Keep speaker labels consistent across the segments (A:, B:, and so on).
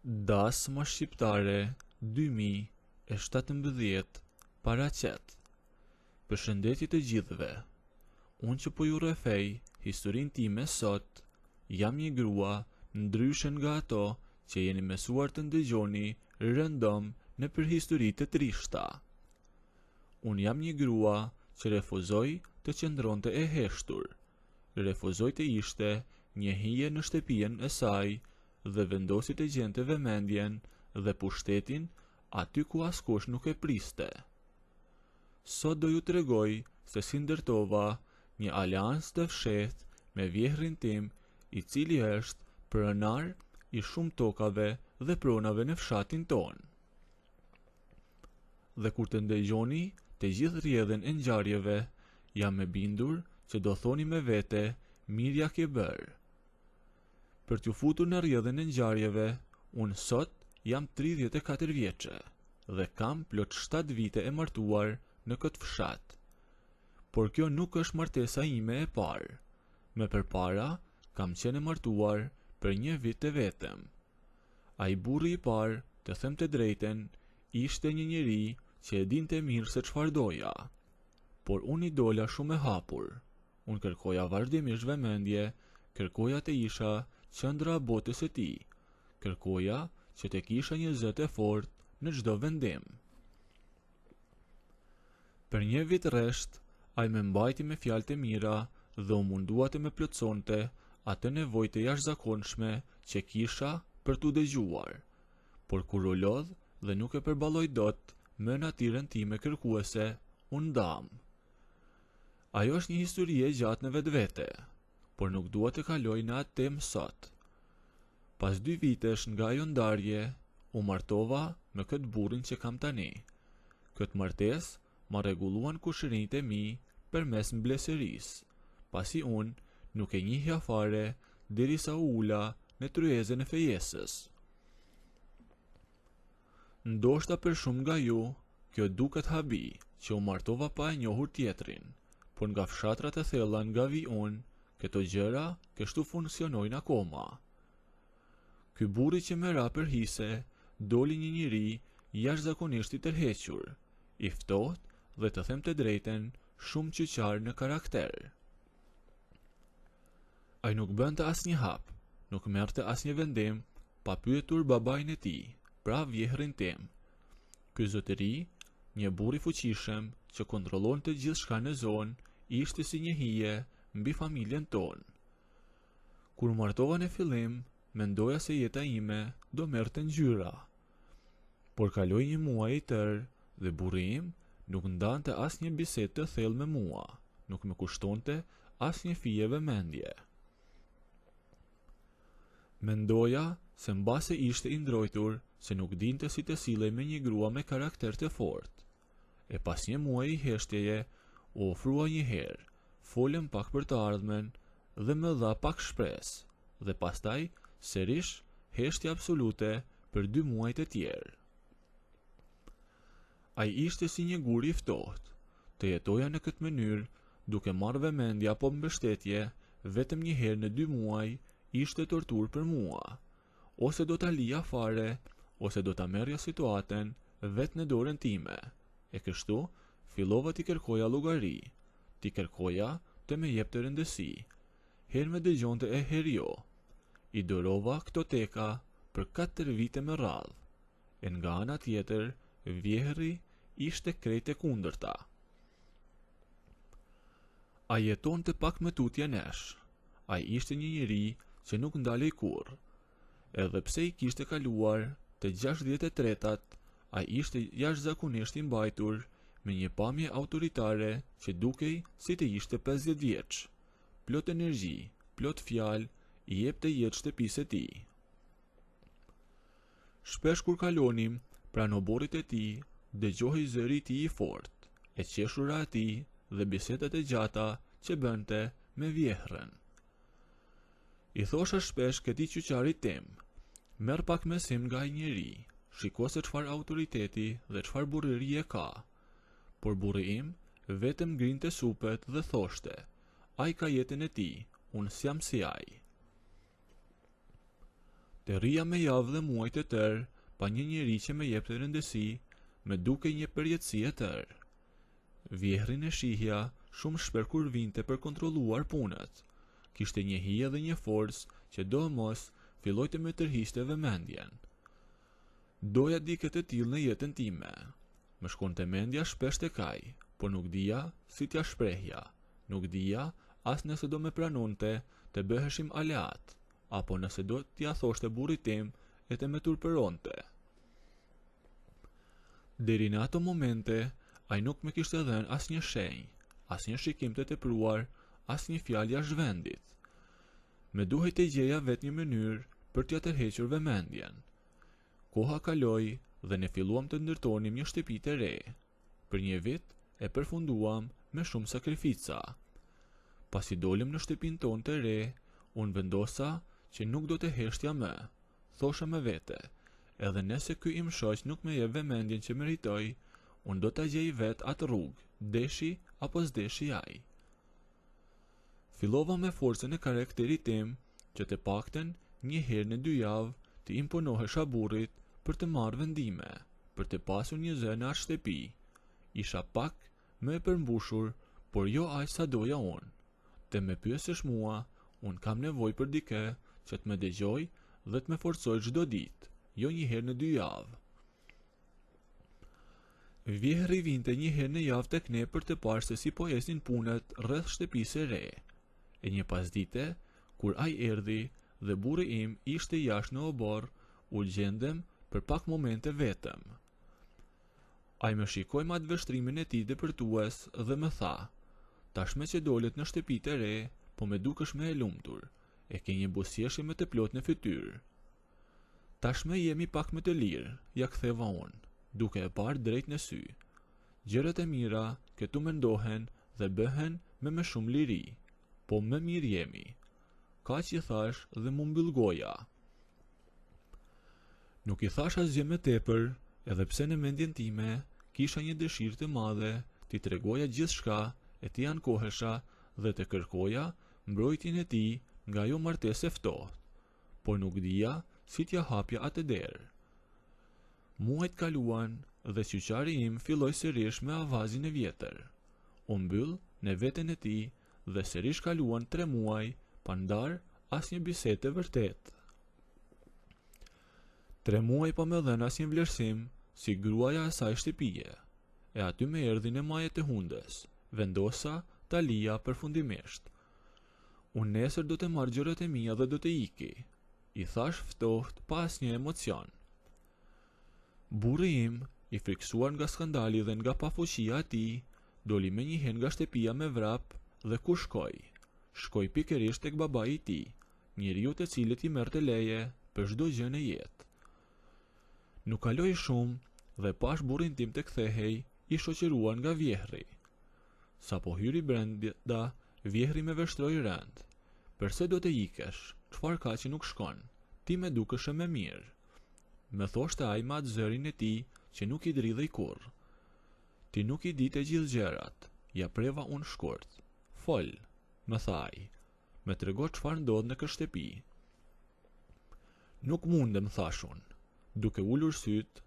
A: Dasma shqiptare 2017 paraqet. Përshëndetje të gjithëve. Unë që po ju rrefej historinë time sot, jam një grua ndryshe nga ato që jeni mësuar të ndëgjoni rëndom në për histori të trishta. Unë jam një grua që refuzoi të qëndronte e heshtur, refuzoi të ishte një hije në shtëpinë e saj dhe vendosi të gjente vëmendjen dhe pushtetin aty ku askush nuk e priste. Sot do ju tregoj se si ndërtova një aleancë të fshehtë me vjehrin tim, i cili është pronar i shumë tokave dhe pronave në fshatin ton. Dhe kur të ndëgjoni të gjithë rrjedhën e ngjarjeve, jam e bindur që do thoni me vete, mirja ke bërë. Për t'ju futur në rrjedhën e ngjarjeve, unë sot jam 34 vjeçe dhe kam plot 7 vite e martuar në këtë fshat. Por kjo nuk është martesa ime e parë. Me përpara kam qenë e martuar për një vit të vetëm. Ai burri i parë, të them të drejten, ishte një njeri që e dinte mirë se çfarë doja. Por unë i dola shumë e hapur. Unë kërkoja vazhdimisht vëmendje, kërkoja të isha qendra e botës së tij. Kërkoja që të kisha një zot e fortë në çdo vendim. Për një vit rresht, ai më mbajti me fjalë të mira dhe u mundua të më plotësonte atë nevojë të jashtëzakonshme që kisha për t'u dëgjuar. Por kur u lodh dhe nuk e përballoj dot me natyrën time kërkuese, u ndam. Ajo është një histori e gjatë në vetvete, por nuk dua të kaloj në atë temë sot. Pas 2 vitesh nga ajo ndarje, u martova me këtë burrin që kam tani. Këtë martesë ma rregulluan kushërinjtë e mi përmes mbledhërisë, pasi unë nuk e njihja fare derisa u ula në tryezën e fejesës. Ndoshta për shumë nga ju, kjo duket habi që u martova pa e njohur tjetrin, por nga fshatrat e thella nga vi unë, këto gjëra kështu funksionojnë akoma. Ky burri që më ra për hise, doli një njeri jashtëzakonisht i tërhequr, i ftohtë dhe të them të drejten, shumë qyqar në karakter. Ai nuk bënte asnjë hap, nuk merrte asnjë vendim pa pyetur babain e tij, pra vjehrin tim. Ky zotëri, një burr i fuqishëm që kontrollonte gjithçka në zonë, ishte si një hije mbi familjen tonë. Kur martova në fillim, mendoja se jeta ime do merrte ngjyra. Por kaloi një muaj i tërë dhe burri im nuk ndante asnjë bisedë të thellë me mua, nuk më kushtonte asnjë fije vëmendje. Mendoja se mbase ishte i ndrojtur se nuk dinte si të sillej me një grua me karakter të fortë. E pas një muaji heshtjeje, u ofrua një herë, folëm pak për të ardhmen dhe më dha pak shpresë, dhe pastaj sërish heshtje absolute për 2 muajt e tjerë. Ai ishte si një gur i ftohtë, të jetoja në këtë mënyrë, duke marrë vëmendje apo mbështetje, vetëm një herë në 2 muaj ishte tortur për mua. Ose do ta lija fare, ose do ta merrja situatën vetë në dorën time. E kështu, fillova t'i kërkoja llogari, t'i kërkoja të më jepte rëndësi. Herë më dëgjonte e herë jo. I dorova këto teka për 4 vite me radhë. E nga ana tjetër, vjehri ishte krejt e kundërta. Ai jetonte pak më tutje nesh. Ai ishte një njeri që nuk ndalej kurrë. Edhe pse i kishte kaluar të 63-tat, ai ishte jashtëzakonisht i mbajtur me një pamje autoritare që dukej si të ishte 50 vjeç. Plot energji, plot fjalë, i jepte jetë shtëpisë e tij. Shpesh kur kalonim pranë oborrit e tij, dëgjohej zëri i tij i fortë, e qeshura e tij dhe bisedat e gjata që bënte me vjehrën. I thosha shpesh këtij qyqarit tim, merr pak mësim nga ai njeri, shiko se çfarë autoriteti dhe çfarë burrërie ka. Por burri im vetëm ngrinte supet dhe thoshte, ai ka jetën e tij, unë s'jam si ai. Të rria me javë dhe muajt e tërë, pa një njeri që me jep të rëndësi, me duke një përjetësi e tërë. Vjehrin e shihja shumë shper kur vinte për kontrolluar punët. Kishte një hije dhe një forcë që do mos filloj të me tërhiqte vëmendjen. Doja diket e tillë në jetën time. Më shkonte mendja shpesh tek ai, por nuk dija si t'ja shprehja. Nuk dija as nëse do me pranonte të bëheshim aleat, apo nëse do t'ja thoshte burrit tim e të me turpëronte. Deri në ato momente, ai nuk me kishte dhënë asnjë shenjë, asnjë shikim të tepruar, asnjë fjalë jashtë vendit. Me duhej të gjeja vetë një mënyrë për t'ja tërhequr vëmendjen. Koha kaloi dhe ne filluam të ndërtonim një shtëpi të re. Për një vit e përfunduam me shumë sakrifica. Pasi dolim në shtëpinë tonë të re, unë vendosa që nuk do të heshtja më. Thosha me vete, edhe nëse ky im shoq nuk me jep vëmendjen që meritoj, unë do ta gjej vetë atë rrugë, deshi apo s'deshi ai. Fillova me forcën e karakterit tim që të pakten një herë në 2 javë të imponohesha burrit për të marrë vendime, për të pasur një zë në atë shtëpi. Isha pak më e përmbushur, por jo aq sa doja unë. Të me pyesësh mua, unë kam nevojë për dikë që të më dëgjoj dhe të më forcoj çdo ditë, jo një herë në 2 javë. Vjehri vinte një herë në javë tek ne për të parë se si po ecnin punët rreth shtëpisë së re. E një pasdite, kur ai erdhi dhe burri im ishte jashtë në obor, u gjendem për pak momente vetëm. Ai më shikoi me atë vështrimin e tij dëpërtues dhe më tha: "Tashme që dolet në shtëpitë e re, po me dukesh më e lumtur, e ke një buzëqeshje më të plot në fytyrë." "Tashme jemi pak më të lirë", ja ktheva unë, duke e parë drejt në sy. "Gjërat e mira këtu mendohen dhe bëhen me më shumë liri, po më mirë jemi." Kaq i thash dhe mu mbyll goja. Nuk i thash asgjë më tepër, edhe pse në mendjen time kisha një dëshirë të madhe t'i tregoja gjithçka e t'i ankohesha dhe të kërkoja mbrojtjen e tij nga ajo martesë e ftohtë, por nuk dija si t'ja hapja atë derë. Muajt kaluan dhe qyqari im filloi sërish me avazin e vjetër. U mbyll në veten e tij dhe sërish kaluan 3 muaj pa ndarë asnjë bisedë të vërtetë. 3 muaj pa më dhënë asnjë vlerësim si gruaja e saj shtëpie, e aty më erdhi në majet e hundës. Vendosa ta lija përfundimisht. "Unë nesër do të marr gjërat e mia dhe do të iki", i thash ftohtë pa asnjë emocion. Burri im, i friksuar nga skandali dhe nga pafuqia e tij, doli me një herë nga shtëpia me vrap dhe ku shkoi? Shkoi pikërisht tek babai i tij, njeriu të cilit i merrte leje për çdo gjë në jetë. Nuk kaloi shumë dhe pash burrin tim të kthehej, i shoqëruar nga vjehri. Sa po hyri brenda, vjehri me vështroi rënd. "Përse do të ikesh? Çfarë ka që nuk shkon? Ti me dukesh më mirë." Me thoshte ai me atë zërin e tij që nuk i dridhej kurrë. "Ti nuk i di të gjithë gjërat", ja preva unë shkurt. "Fol", më tha ai, "me trego çfarë ndodh në këtë shtëpi." "Nuk mundem", thash unë, duke ulur syt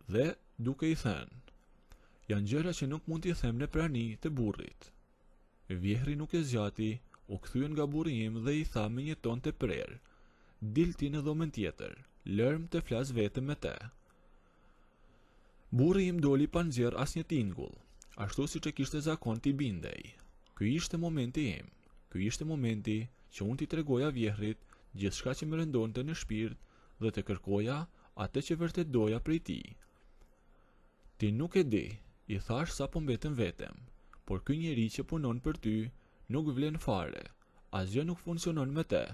A: dhe duke i thënë: "Janë gjëra që nuk mund t'i them në prani të burrit." Vjehri nuk e zgjati, u kthye nga burri im dhe i tha me një ton të prerë: "Dil ti në dhomën tjetër, lërm të flas vetëm me te." Burri im doli pa nxjerr asnjë tingull, ashtu siç e kishte zakon t'i bindej. Ky ishte momenti im. Ky ishte momenti që unë t'i tregoja vjehrit gjithçka që më rëndonte në shpirt dhe të kërkoja atë që vërtet doja prej tij. "Ti nuk e di", i thash sa po mbetëm vetëm, "por ky njeri që punon për ty nuk vlen fare, asgjë nuk funksionon me te.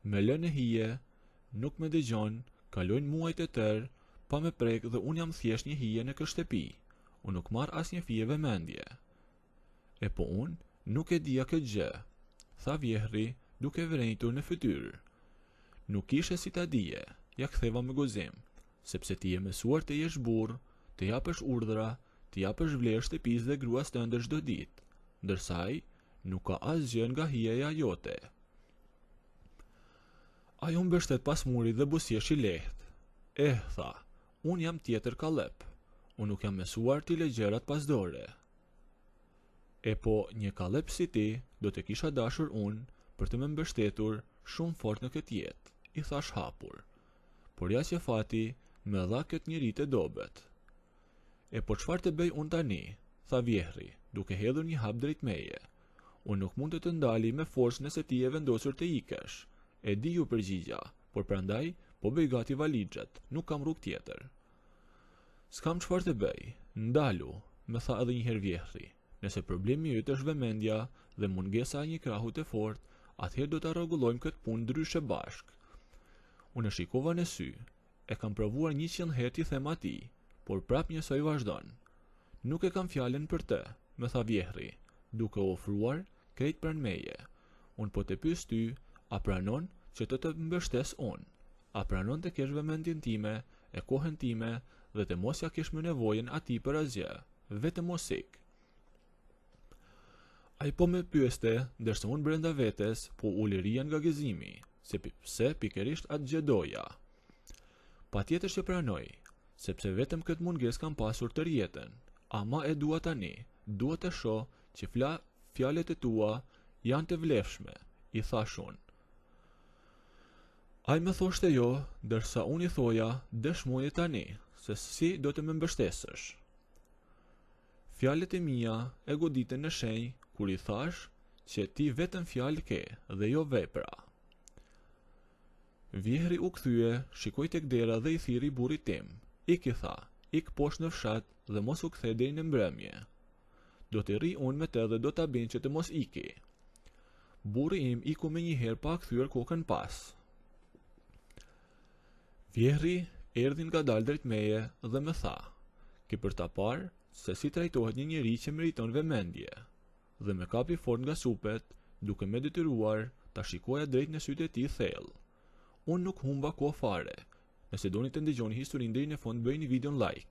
A: Me lë në hije, nuk me dëgjon, kalojnë muajt e tërë pa me prek dhe unë jam thjesht një hije në këtë shtëpi. Unë nuk marr asnjë fije vëmendje." "E po unë nuk e dija këtë gjë", tha vjehri duke vrenjtur në fytyrë. "Nuk ishe si ta dije", ja ktheva me guzim, "sepse ti je mësuar të jesh burr, të japësh urdhra, të japësh vlerë shtëpisë dhe gruas tënde çdo ditë, ndërsa ai nuk ka asgjë nga hijeja jote." Ajo mbështet pas murit dhe buzëqesh i lehtë. Tha, unë jam tjetër kallep. Unë nuk jam mësuar t'i lej gjërat pas dore. Po, një kallep si ti, do të kisha dashur unë për të më mbështetur shumë fort në këtë jetë, i thash hapur. Por ja që fati më dha këtë njeri të dobet. Po çfarë të bëj unë tani? Tha vjehri, duke hedhur një hap drejt meje. Unë nuk mund të ndali me forcë nëse ti e vendosur të ikesh. E di ju përgjigja, por prandaj po bëj gati valixhet, nuk kam rrugë tjetër. S'kam çfarë të bëj, ndalu, më tha edhe një herë vjehri. Nëse problemi yt është vëmendja dhe mungesa e një krahu të fortë, atëherë do ta rregullojmë këtë punë ndryshe bashk. Unë e shikova në sy, e kam provuar 100 herë t'i them atij, por prap njësoj vazhdon. Nuk e kam fjalën për të, më tha vjehri, duke u ofruar krejt pranë meje. Unë po të pyes ty, a pranon që të mbështes unë? A pranon të kesh vëmendjen time, e kohën time dhe të mos ja kesh më nevojën atij për asgjë, vetëm mos ik. Ai po më pyeste, ndërsa unë brenda vetes po u liria nga gëzimi, sepse pikërisht atë gjë doja. Patjetër që pranoj, sepse vetëm këtë mungesë kam pasur tër jetën, ama e dua tani, dua të shoh që fjalët e tua janë të vlefshme, i thash unë. Ai më thoshte jo, ndërsa unë i thoja, dëshmoje tani, se si do të më mbështesësh. Fjalët e mia e goditën në shenjë kur i thash që ti vetëm fjalë ke dhe jo vepra. Vjehri u kthye, shikoi tek dera dhe i thiri burrit tim. Ik i tha, ik poshtë në fshat dhe mos u kthe deri në mbrëmje. Do të rri unë me të dhe do ta bëj që të mos iki. Burri im iku me një herë pa kthyer kokën pas. Vjehri erdhi ngadalë drejt meje dhe më tha, ke për ta parë se si trajtohet një njeri që meriton vëmendje. Dhe me kapi fort nga supet, duke me detyruar ta shikoja drejt në sytë e tij thellë. Unë nuk humba kohë fare. Nëse doni të ndëgjoni historinë deri në fund, bëjini videon like.